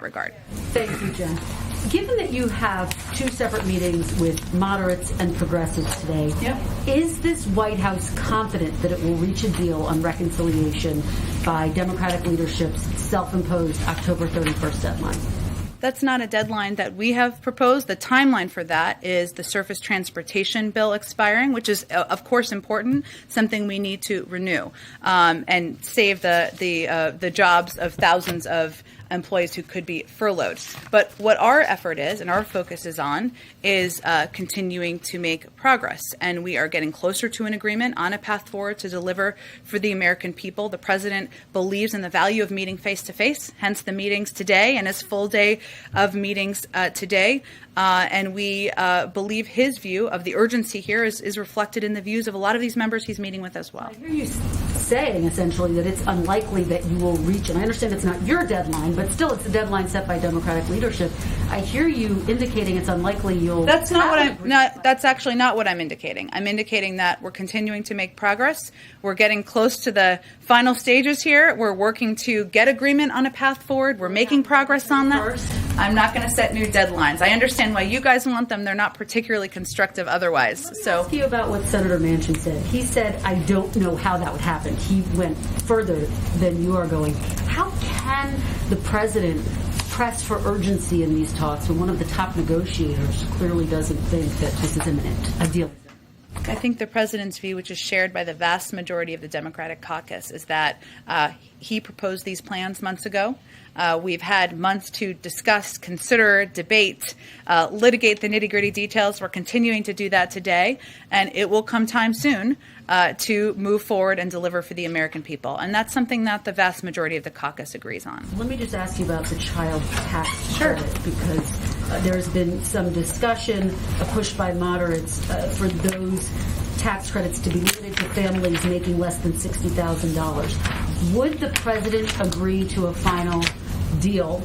regard. Thank you, Jen. Given that you have two separate meetings with moderates and progressives today, is this White House confident that it will reach a deal on reconciliation by Democratic leadership's self-imposed October 31st deadline? That's not a deadline that we have proposed. The timeline for that is the surface transportation bill expiring, which is, of course, important, something we need to renew and save the jobs of thousands of employees who could be furloughed. But what our effort is and our focus is on is continuing to make progress. And we are getting closer to an agreement on a path forward to deliver for the American people. The president believes in the value of meeting face to face, hence the meetings today and his full day of meetings today. And we believe his view of the urgency here is reflected in the views of a lot of these members he's meeting with as well. I hear you saying essentially that it's unlikely that you will reach, and I understand it's not your deadline, but still it's a deadline set by Democratic leadership. I hear you indicating it's unlikely you'll. That's not what I'm. Not, that's actually not what I'm indicating. I'm indicating that we're continuing to make progress. We're getting close to the final stages here. We're working to get agreement on a path forward. We're making progress on that. I'm not going to set new deadlines. I understand why you guys want them. They're not particularly constructive otherwise. Let me ask you about what Senator Manchin said. He said, I don't know how that would happen. He went further than you are going. How can the president press for urgency in these talks when one of the top negotiators clearly doesn't think that this is imminent, a deal? I think the president's view, which is shared by the vast majority of the Democratic caucus, is that he proposed these plans months ago. We've had months to discuss, consider, debate, litigate the nitty-gritty details. We're continuing to do that today, and it will come time soon to move forward and deliver for the American people. And that's something that the vast majority of the caucus agrees on. Let me just ask you about the child tax credit, because there's been some discussion, a push by moderates for those tax credits to be limited to families making less than $60,000. Would the president agree to a final deal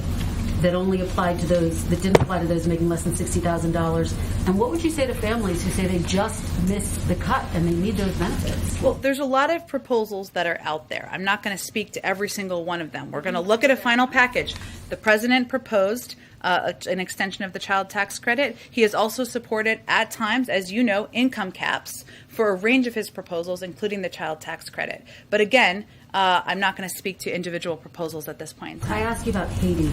that only applied to those, that didn't apply to those making less than $60,000? And what would you say to families who say they just missed the cut and they need those benefits? Well, there's a lot of proposals that are out there. I'm not going to speak to every single one of them. We're going to look at a final package. The president proposed an extension of the child tax credit. He has also supported, at times, as you know, income caps for a range of his proposals, including the child tax credit. But again, I'm not going to speak to individual proposals at this point. Can I ask you about Haiti,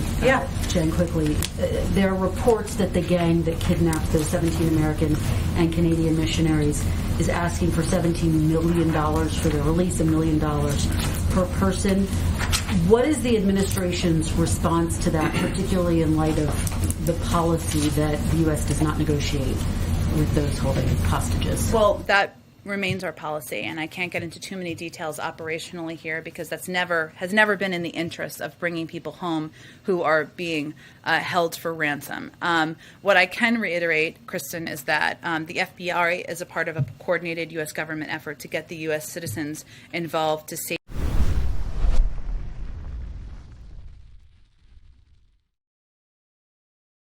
Jen, quickly? There are reports that the gang that kidnapped those 17 American and Canadian missionaries is asking for $17 million for their release, $1 million per person. What is the administration's response to that, particularly in light of the policy that the U.S. does not negotiate with those holding hostages? Well, that remains our policy, and I can't get into too many details operationally here because has never been in the interest of bringing people home who are being held for ransom. What I can reiterate, Kristen, is that the FBI is a part of a coordinated U.S. government effort to get the U.S. citizens involved to save